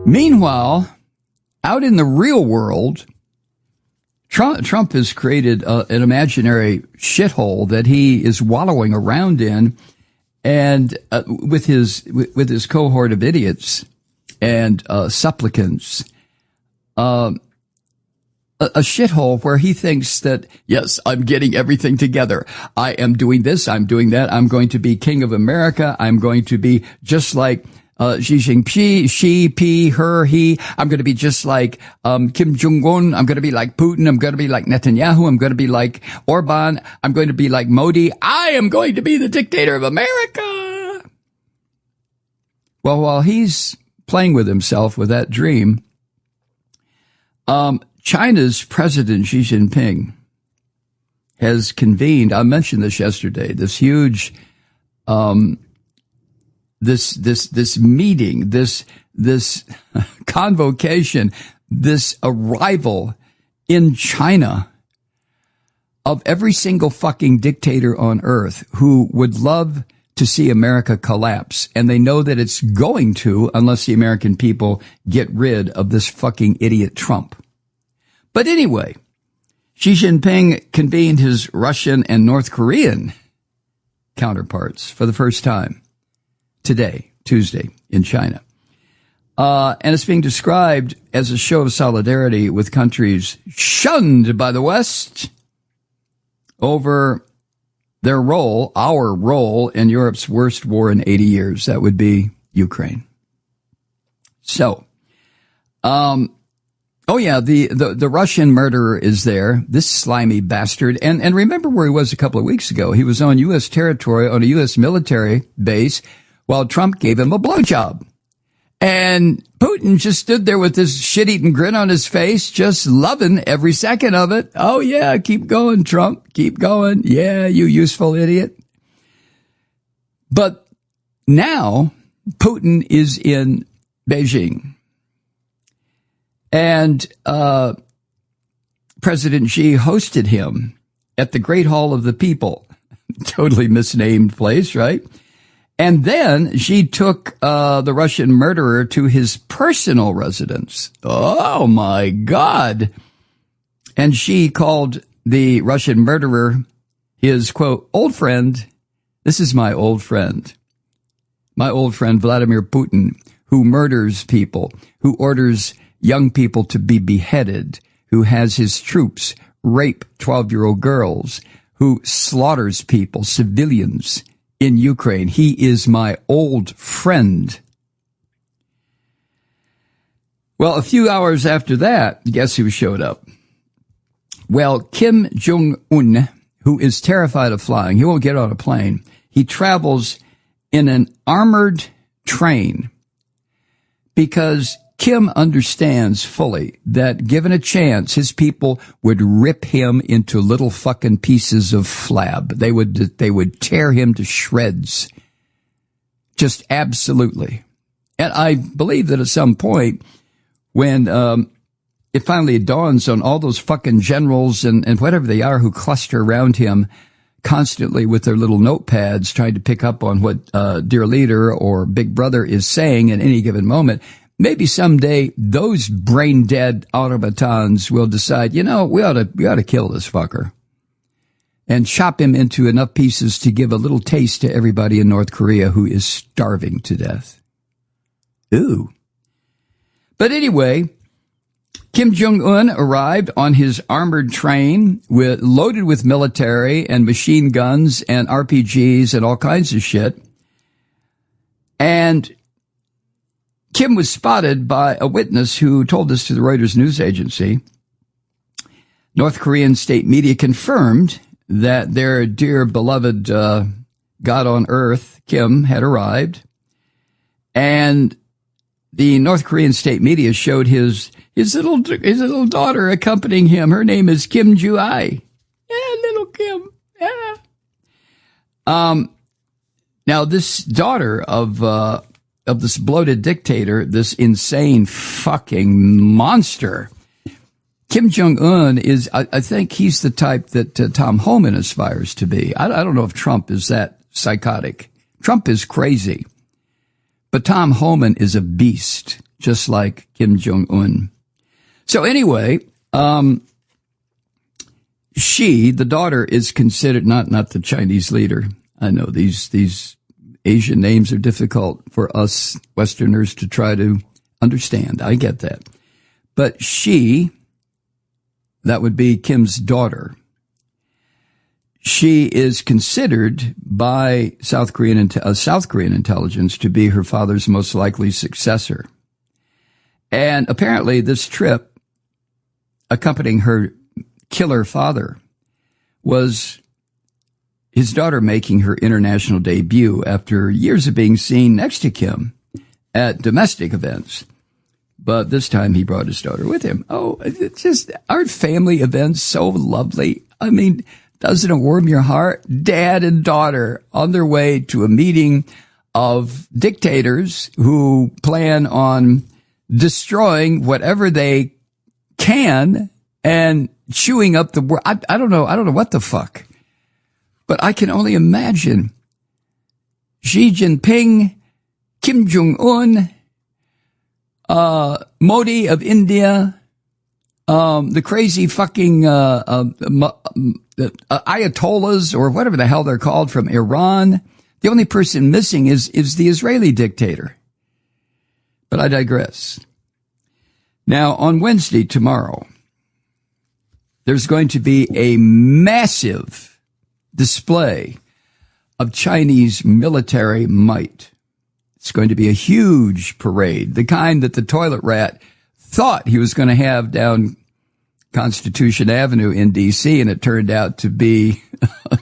Meanwhile, out in the real world, Trump has created an imaginary shithole that he is wallowing around in, and with his cohort of idiots and supplicants, a shithole where he thinks that, yes, I'm getting everything together. I am doing this. I'm doing that. I'm going to be king of America. I'm going to be just like Xi Jinping, she, her, he. I'm going to be just like Kim Jong-un. I'm going to be like Putin. I'm going to be like Netanyahu. I'm going to be like Orban. I'm going to be like Modi. I am going to be the dictator of America. Well, while he's playing with himself with that dream, China's President Xi Jinping has convened, I mentioned this yesterday, this huge this meeting, this convocation, this arrival in China of every single fucking dictator on earth who would love to see America collapse. And they know that it's going to, unless the American people get rid of this fucking idiot Trump. But anyway, Xi Jinping convened his Russian and North Korean counterparts for the first time today, Tuesday, in China. And it's being described as a show of solidarity with countries shunned by the West over their role, our role, in Europe's worst war in 80 years. That would be Ukraine. So, the Russian murderer is there, this slimy bastard. And remember where he was a couple of weeks ago. He was on U.S. territory, on a U.S. military base, while Trump gave him a blowjob. And Putin just stood there with this shit-eating grin on his face, just loving every second of it. Oh, yeah, keep going, Trump. Keep going. Yeah, you useful idiot. But now Putin is in Beijing. And President Xi hosted him at the Great Hall of the People. Totally misnamed place, right? And then Xi took the Russian murderer to his personal residence. Oh, my God. And Xi called the Russian murderer his, quote, old friend. This is my old friend. My old friend Vladimir Putin, who murders people, who orders young people to be beheaded, who has his troops rape 12-year-old girls, who slaughters people, civilians, in Ukraine. He is my old friend. Well, a few hours after that, guess who showed up? Well, Kim Jong-un, who is terrified of flying, he won't get on a plane. He travels in an armored train because Kim understands fully that given a chance, his people would rip him into little fucking pieces of flab. They would tear him to shreds. Just absolutely. And I believe that at some point when it finally dawns on all those fucking generals and whatever they are who cluster around him constantly with their little notepads trying to pick up on what dear leader or big brother is saying at any given moment, maybe someday those brain-dead automatons will decide, we ought to kill this fucker and chop him into enough pieces to give a little taste to everybody in North Korea who is starving to death. Ooh. But anyway, Kim Jong-un arrived on his armored train loaded with military and machine guns and RPGs and all kinds of shit. And Kim was spotted by a witness who told this to the Reuters news agency. North Korean state media confirmed that their dear beloved God on earth, Kim, had arrived. And the North Korean state media showed his little daughter accompanying him. Her name is Kim Ju-ai. Yeah, little Kim. Yeah. Now this daughter of this bloated dictator, this insane fucking monster, Kim Jong-un is, I think he's the type that Tom Homan aspires to be. I don't know if Trump is that psychotic. Trump is crazy. But Tom Homan is a beast. just like Kim Jong-un. So anyway, she, the daughter, is considered not the Chinese leader. I know these Asian names are difficult for us Westerners to try to understand. I get that. But she, that would be Kim's daughter, she is considered by South Korean intelligence to be her father's most likely successor. And apparently this trip accompanying her killer father was his daughter making her international debut after years of being seen next to Kim at domestic events. But this time he brought his daughter with him. Oh, it's just, aren't family events so lovely? I mean, doesn't it warm your heart? Dad and daughter on their way to a meeting of dictators who plan on destroying whatever they can and chewing up the world. I don't know what the fuck. But I can only imagine Xi Jinping, Kim Jong-un, Modi of India, the crazy fucking Ayatollahs or whatever the hell they're called from Iran. The only person missing is the Israeli dictator. But I digress. Now, on Wednesday, tomorrow, there's going to be a massive display of Chinese military might. It's going to be a huge parade, the kind that the toilet rat thought he was going to have down Constitution Avenue in D.C., and it turned out to be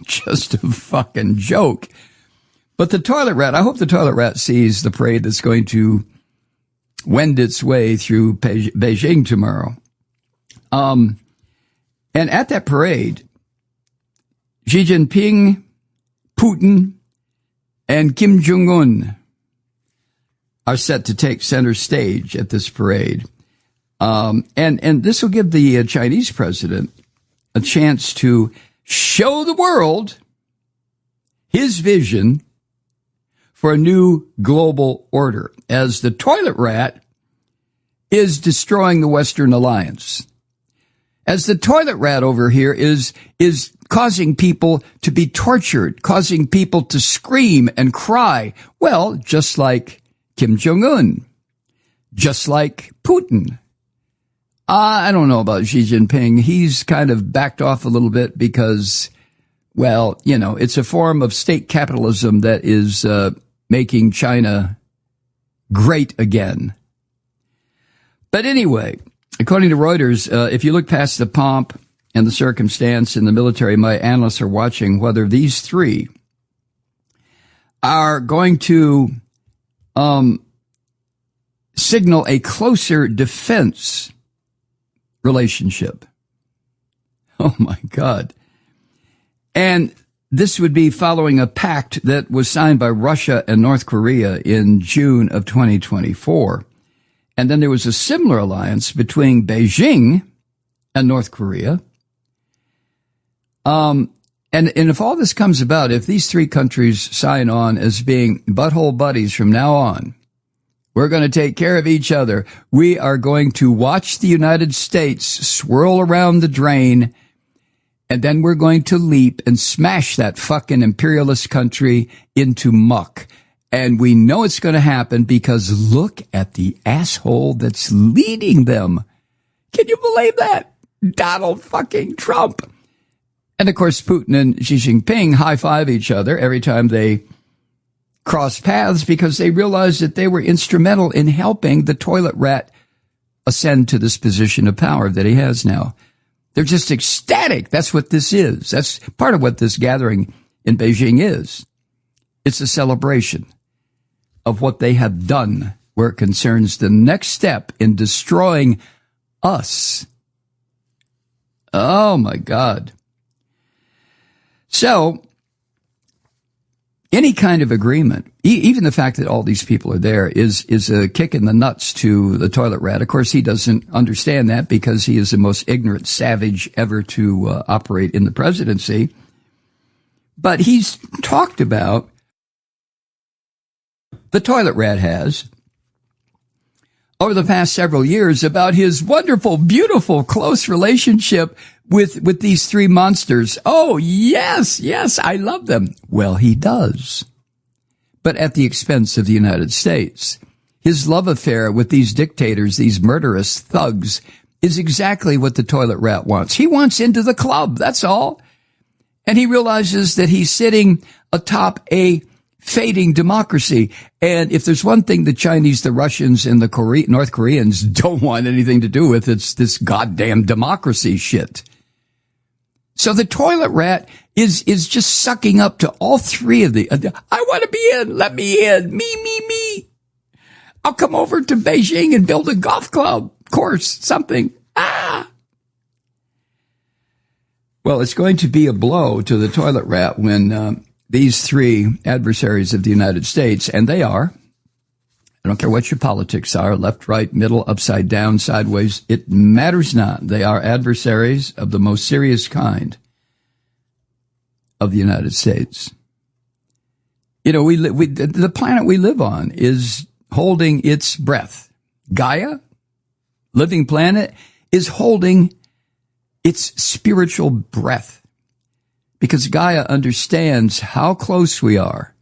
just a fucking joke. But the toilet rat, I hope the toilet rat sees the parade that's going to wend its way through Beijing tomorrow. And at that parade, Xi Jinping, Putin, and Kim Jong-un are set to take center stage at this parade. And this will give the Chinese president a chance to show the world his vision for a new global order as the toilet rat is destroying the Western alliance. As the toilet rat over here is causing people to be tortured, causing people to scream and cry. Well, just like Kim Jong-un, just like Putin. I don't know about Xi Jinping. He's kind of backed off a little bit because, well, you know, it's a form of state capitalism that is making China great again. But anyway, according to Reuters, if you look past the pomp and the circumstance and the military might, analysts are watching whether these three are going to signal a closer defense relationship. Oh, my God. And this would be following a pact that was signed by Russia and North Korea in June of 2024. And then there was a similar alliance between Beijing and North Korea. And if all this comes about, if these three countries sign on as being butthole buddies from now on, we're going to take care of each other. We are going to watch the United States swirl around the drain, and then we're going to leap and smash that fucking imperialist country into muck. And we know it's going to happen because look at the asshole that's leading them. Can you believe that? Donald fucking Trump. And of course, Putin and Xi Jinping high-five each other every time they cross paths because they realized that they were instrumental in helping the toilet rat ascend to this position of power that he has now. They're just ecstatic. That's what this is. That's part of what this gathering in Beijing is. It's a celebration of what they have done where it concerns the next step in destroying us. Oh, my God. So, any kind of agreement, even the fact that all these people are there is a kick in the nuts to the toilet rat. Of course, he doesn't understand that because he is the most ignorant savage ever to operate in the presidency. But he's talked about, the toilet rat has, over the past several years about his wonderful, beautiful, close relationship with these three monsters. Oh, yes, I love them. Well, he does. But at the expense of the United States. His love affair with these dictators, these murderous thugs, is exactly what the toilet rat wants. He wants into the club, that's all. And he realizes that he's sitting atop a fading democracy. And if there's one thing the Chinese, the Russians, and the North Koreans don't want anything to do with, it's this goddamn democracy shit. So the toilet rat is just sucking up to all three of the, I want to be in, let me in, me. I'll come over to Beijing and build a golf club, course, something. Well, it's going to be a blow to the toilet rat when these three adversaries of the United States, and they are, I don't care what your politics are, left, right, middle, upside down, sideways, it matters not. They are adversaries of the most serious kind of the United States. You know, the planet we live on is holding its breath. Gaia, living planet, is holding its spiritual breath. Because Gaia understands how close we are,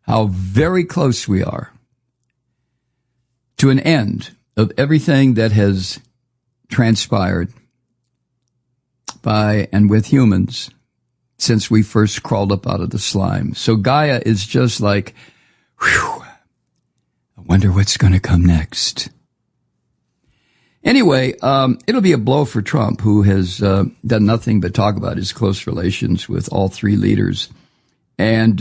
how very close we are to an end of everything that has transpired by and with humans since we first crawled up out of the slime. So Gaia is just like, whew, I wonder what's going to come next. Anyway, it'll be a blow for Trump, who has done nothing but talk about his close relations with all three leaders. And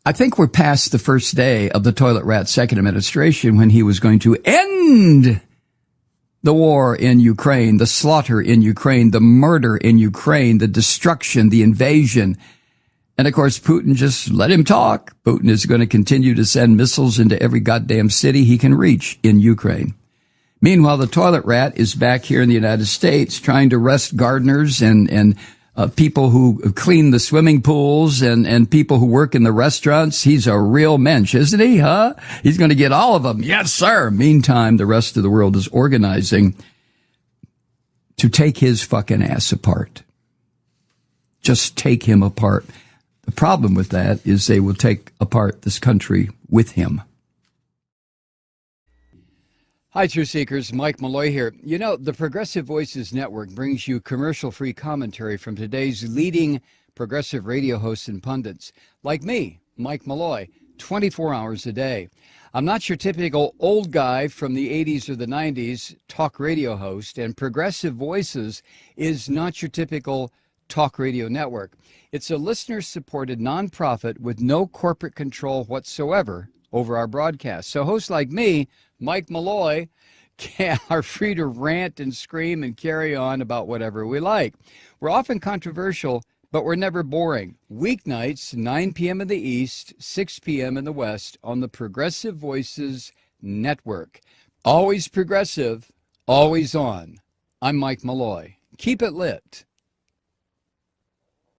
I think we're past the first day of the toilet rat's second administration when he was going to end the war in Ukraine, the slaughter in Ukraine, the murder in Ukraine, the destruction, the invasion. And, of course, Putin just let him talk. Putin is going to continue to send missiles into every goddamn city he can reach in Ukraine. Meanwhile, the toilet rat is back here in the United States trying to arrest gardeners and people who clean the swimming pools and people who work in the restaurants. He's a real mensch, isn't he, huh? He's going to get all of them. Yes, sir. Meantime, the rest of the world is organizing to take his fucking ass apart. Just take him apart. The problem with that is they will take apart this country with him. Hi, Truth Seekers. Mike Malloy here. You know, the Progressive Voices Network brings you commercial-free commentary from today's leading progressive radio hosts and pundits, like me, Mike Malloy, 24 hours a day. I'm not your typical old guy from the 80s or the 90s talk radio host, and Progressive Voices is not your typical talk radio network. It's a listener-supported nonprofit with no corporate control whatsoever over our broadcast. So hosts like me, Mike Malloy, are free to rant and scream and carry on about whatever we like. We're often controversial, but we're never boring. Weeknights, 9 p.m. in the East, 6 p.m. in the West on the Progressive Voices Network. Always progressive, always on. I'm Mike Malloy. Keep it lit.